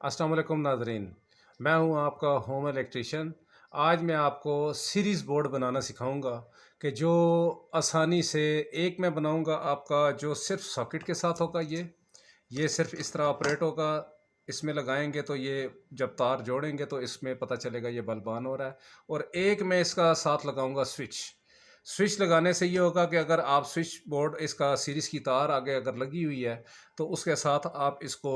अस्सलाम वालेकुम नाज़रीन। मैं हूं आपका होम इलेक्ट्रीशियन। आज मैं आपको सीरीज़ बोर्ड बनाना सिखाऊंगा कि जो आसानी से एक मैं बनाऊंगा आपका जो सिर्फ सॉकेट के साथ होगा। ये सिर्फ इस तरह ऑपरेट होगा। इसमें लगाएंगे तो ये जब तार जोड़ेंगे तो इसमें पता चलेगा ये बल्ब ऑन हो रहा है। और एक मैं इसका साथ लगाऊंगा स्विच। स्विच लगाने से ये होगा कि अगर आप स्विच बोर्ड इसका सीरीज़ की तार आगे अगर लगी हुई है तो उसके साथ आप इसको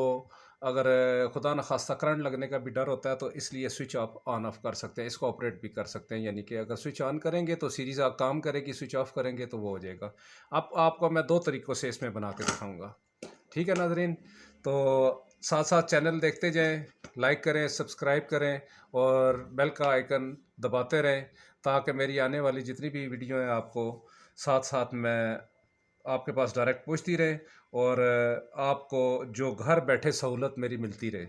अगर खुदा न खास्ता करंट लगने का भी डर होता है तो इसलिए स्विच आप ऑन ऑफ कर सकते हैं, इसको ऑपरेट भी कर सकते हैं। यानी कि अगर स्विच ऑन करेंगे तो सीरीज़ आप काम करेगी, स्विच ऑफ करेंगे तो वो हो जाएगा। अब आपको मैं दो तरीक़ों से इसमें बना के दिखाऊँगा। ठीक है नाज़रीन, तो साथ साथ चैनल देखते जाएं, लाइक करें, सब्सक्राइब करें और बेल का आइकन दबाते रहें ताकि मेरी आने वाली जितनी भी वीडियो हैं आपको साथ साथ मैं आपके पास डायरेक्ट पहुंचती रहे और आपको जो घर बैठे सहूलत मेरी मिलती रहे।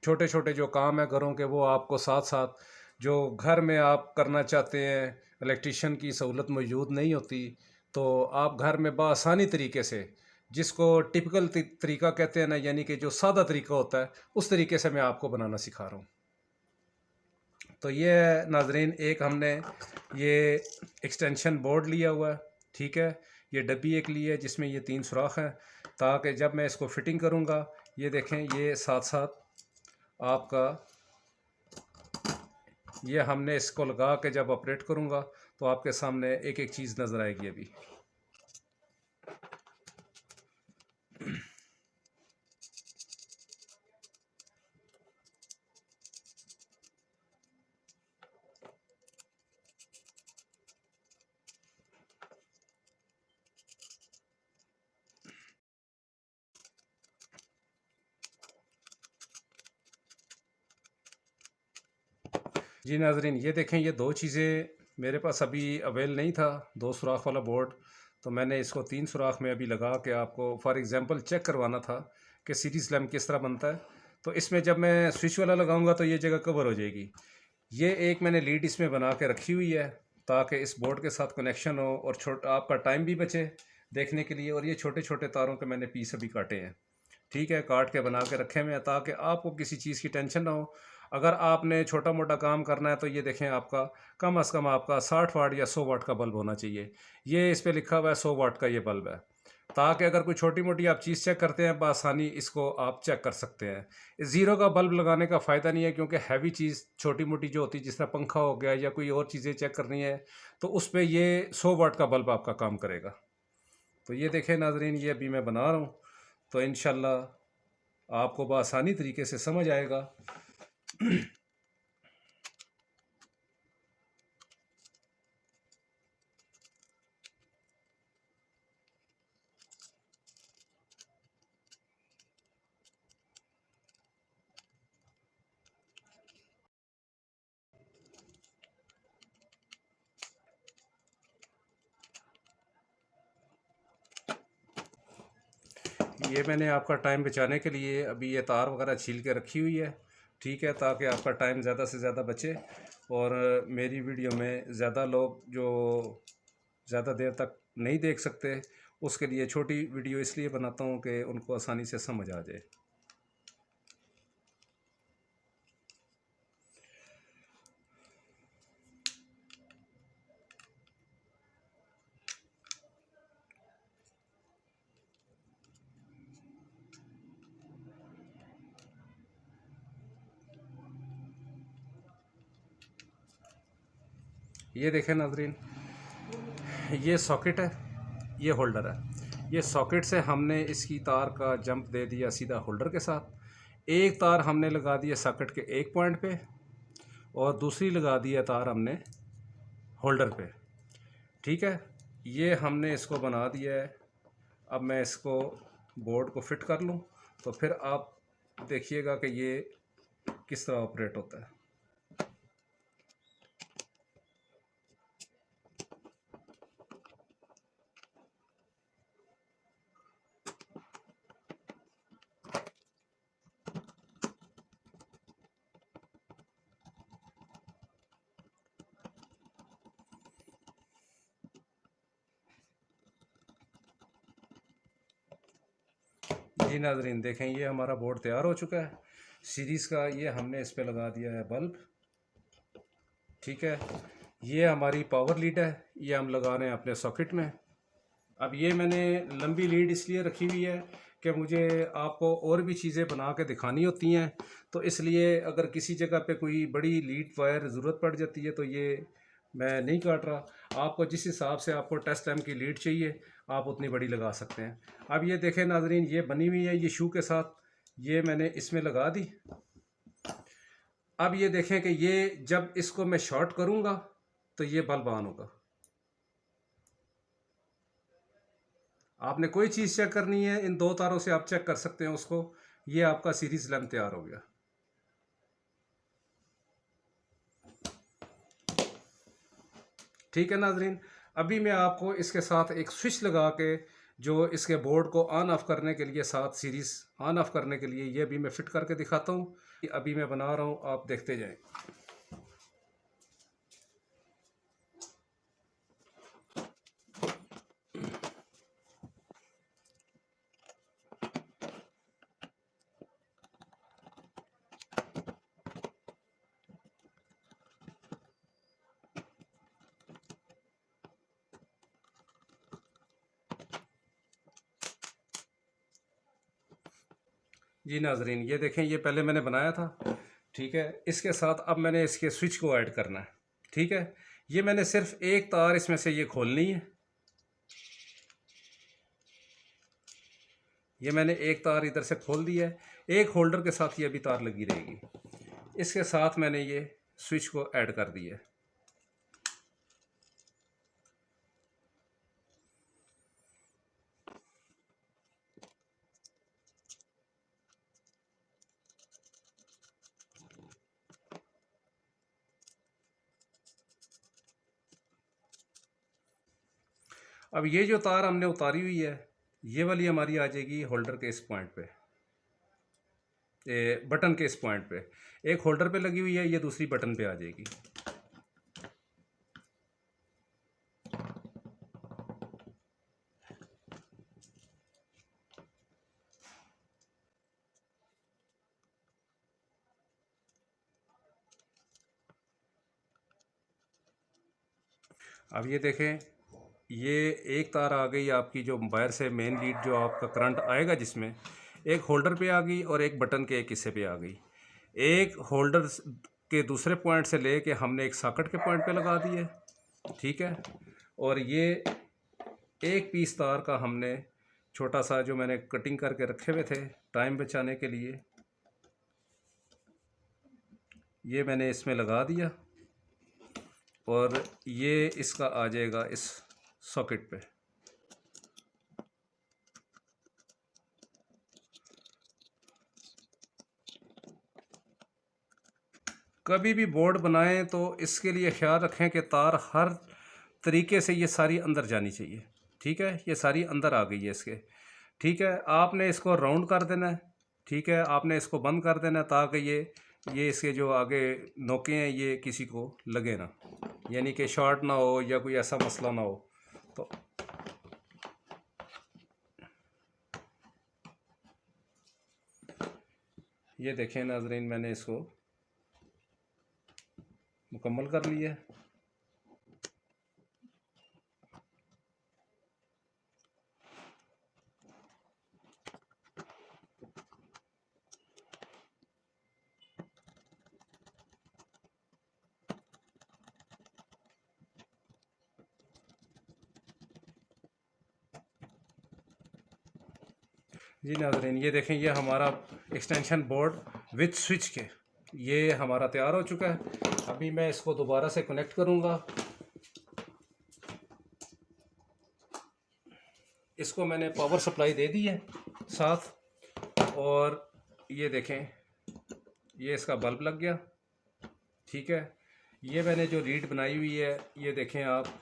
छोटे छोटे जो काम है घरों के वो आपको साथ साथ जो घर में आप करना चाहते हैं, इलेक्ट्रिशियन की सहूलत मौजूद नहीं होती तो आप घर में बआसानी तरीके से, जिसको टिपिकल तरीका कहते हैं ना, यानी कि जो सादा तरीका होता है, उस तरीके से मैं आपको बनाना सिखा रहा हूँ। तो ये नाजरीन एक हमने ये एक्सटेंशन बोर्ड लिया हुआ है। ठीक है, ये डब्बी एक ली है जिसमें ये 3 सुराख हैं ताकि जब मैं इसको फिटिंग करूँगा, ये देखें, ये साथ साथ आपका ये हमने इसको लगा के जब ऑपरेट करूँगा तो आपके सामने एक एक चीज़ नज़र आएगी। अभी जी नाजरीन, ये देखें, ये दो चीज़ें मेरे पास अभी अवेल नहीं था, 2 सुराख वाला बोर्ड। तो मैंने इसको 3 सुराख में अभी लगा के आपको फॉर एग्ज़ाम्पल चेक करवाना था कि सीरीज़ लैम्प किस तरह बनता है। तो इसमें जब मैं स्विच वाला लगाऊंगा तो ये जगह कवर हो जाएगी। ये एक मैंने लीड इसमें बना के रखी हुई है ताकि इस बोर्ड के साथ कनेक्शन हो और आपका टाइम भी बचे देखने के लिए। और ये छोटे छोटे तारों के मैंने पीस अभी काटे हैं। ठीक है, काट के बना के रखे हुए हैं ताकि आपको किसी चीज़ की टेंशन ना हो। अगर आपने छोटा मोटा काम करना है तो ये देखें, आपका कम से कम आपका 60 वाट या 100 वाट का बल्ब होना चाहिए। ये इस पे लिखा हुआ है 100 वाट का ये बल्ब है, ताकि अगर कोई छोटी मोटी आप चीज़ चेक करते हैं बआसानी इसको आप चेक कर सकते हैं। इस ज़ीरो का बल्ब लगाने का फ़ायदा नहीं है क्योंकि हैवी चीज़ छोटी मोटी जो होती है, जिस तरह पंखा हो गया या कोई और चीज़ें चेक करनी है, तो उस पर ये 100 वाट का बल्ब आपका काम करेगा। तो ये देखें नाजरीन, ये अभी मैं बना रहा हूँ तो इंशाल्लाह आपको बआसानी तरीके से समझ आएगा। ये मैंने आपका टाइम बचाने के लिए अभी ये तार वगैरह छील के रखी हुई है। ठीक है, ताकि आपका टाइम ज़्यादा से ज़्यादा बचे और मेरी वीडियो में ज़्यादा लोग जो ज़्यादा देर तक नहीं देख सकते, उसके लिए छोटी वीडियो इसलिए बनाता हूँ कि उनको आसानी से समझ आ जाए। ये देखें नाजरीन, ये सॉकेट है, ये होल्डर है। ये सॉकेट से हमने इसकी तार का जंप दे दिया सीधा होल्डर के साथ। एक तार हमने लगा दिया सॉकेट के एक पॉइंट पे और दूसरी लगा दिया तार हमने होल्डर पे। ठीक है, ये हमने इसको बना दिया है। अब मैं इसको बोर्ड को फिट कर लूँ तो फिर आप देखिएगा कि ये किस तरह ऑपरेट होता है। जी नाजरीन, देखें, ये हमारा बोर्ड तैयार हो चुका है। सीरीज़ का ये हमने इस पे लगा दिया है बल्ब। ठीक है, ये हमारी पावर लीड है, ये हम लगा रहे हैं अपने सॉकेट में। अब ये मैंने लंबी लीड इसलिए रखी हुई है कि मुझे आपको और भी चीज़ें बना के दिखानी होती हैं, तो इसलिए अगर किसी जगह पे कोई बड़ी लीड वायर ज़रूरत पड़ जाती है तो ये मैं नहीं काट रहा। आपको जिस हिसाब से आपको टेस्ट टाइम की लीड चाहिए आप उतनी बड़ी लगा सकते हैं। अब ये देखें नाजरीन, ये बनी हुई है ये शू के साथ, ये मैंने इसमें लगा दी। अब ये देखें कि ये जब इसको मैं शॉर्ट करूँगा तो ये बल्ब ऑन होगा। आपने कोई चीज़ चेक करनी है, इन दो तारों से आप चेक कर सकते हैं उसको। ये आपका सीरीज लैंप तैयार हो गया। ठीक है नाजरीन, अभी मैं आपको इसके साथ एक स्विच लगा के जो इसके बोर्ड को ऑन ऑफ करने के लिए, साथ सीरीज ऑन ऑफ करने के लिए, ये भी मैं फिट करके दिखाता हूँ। अभी मैं बना रहा हूँ, आप देखते जाएं। जी नाजरीन, ये देखें, ये पहले मैंने बनाया था। ठीक है, इसके साथ अब मैंने इसके स्विच को ऐड करना है। ठीक है, ये मैंने सिर्फ एक तार इसमें से ये खोलनी है। ये मैंने एक तार इधर से खोल दी है, एक होल्डर के साथ ये भी तार लगी रहेगी। इसके साथ मैंने ये स्विच को ऐड कर दिया है। अब ये जो तार हमने उतारी हुई है, ये वाली हमारी आ जाएगी होल्डर के इस पॉइंट पे, बटन के इस पॉइंट पे। एक होल्डर पे लगी हुई है, ये दूसरी बटन पे आ जाएगी। अब ये देखें, ये एक तार आ गई आपकी जो वायर से मेन लीड जो आपका करंट आएगा जिसमें, एक होल्डर पे आ गई और एक बटन के एक हिस्से पे आ गई। एक होल्डर के दूसरे पॉइंट से ले के हमने एक सॉकेट के पॉइंट पे लगा दी है। ठीक है, और ये एक पीस तार का हमने छोटा सा जो मैंने कटिंग करके रखे हुए थे टाइम बचाने के लिए, ये मैंने इसमें लगा दिया और ये इसका आ जाएगा इस सॉकेट पे। कभी भी बोर्ड बनाएं तो इसके लिए ख्याल रखें कि तार हर तरीके से ये सारी अंदर जानी चाहिए। ठीक है, ये सारी अंदर आ गई है इसके। ठीक है, आपने इसको राउंड कर देना है। ठीक है, आपने इसको बंद कर देना है ताकि ये इसके जो आगे नोके हैं ये किसी को लगे ना, यानी कि शॉर्ट ना हो या कोई ऐसा मसला ना हो। तो ये देखें नाजरीन, मैंने इसको मुकम्मल कर लिया है। जी नाजरीन, ये देखें, ये हमारा एक्सटेंशन बोर्ड विथ स्विच के ये हमारा तैयार हो चुका है। अभी मैं इसको दोबारा से कनेक्ट करूँगा। इसको मैंने पावर सप्लाई दे दी है साथ, और ये देखें, ये इसका बल्ब लग गया। ठीक है, ये मैंने जो लीड बनाई हुई है, ये देखें आप,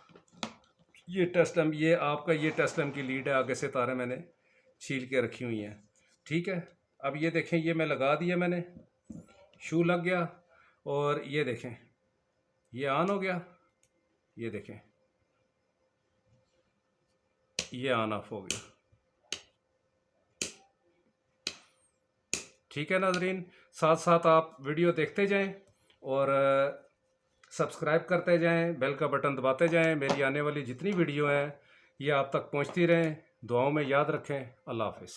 ये टेस्ट लैम्प, ये आपका ये टेस्ट लैम्प की लीड है, आगे से तारें मैंने छील के रखी हुई हैं। ठीक है, अब ये देखें, ये मैं लगा दिया, मैंने शू लग गया, और ये देखें ये ऑन हो गया। ये देखें ये ऑन ऑफ हो गया। ठीक है नाजरीन, साथ साथ आप वीडियो देखते जाएं और सब्सक्राइब करते जाएं, बेल का बटन दबाते जाएं। मेरी आने वाली जितनी वीडियो हैं ये आप तक पहुंचती रहें। दुआओं में याद रखें। अल्लाह हाफिज़।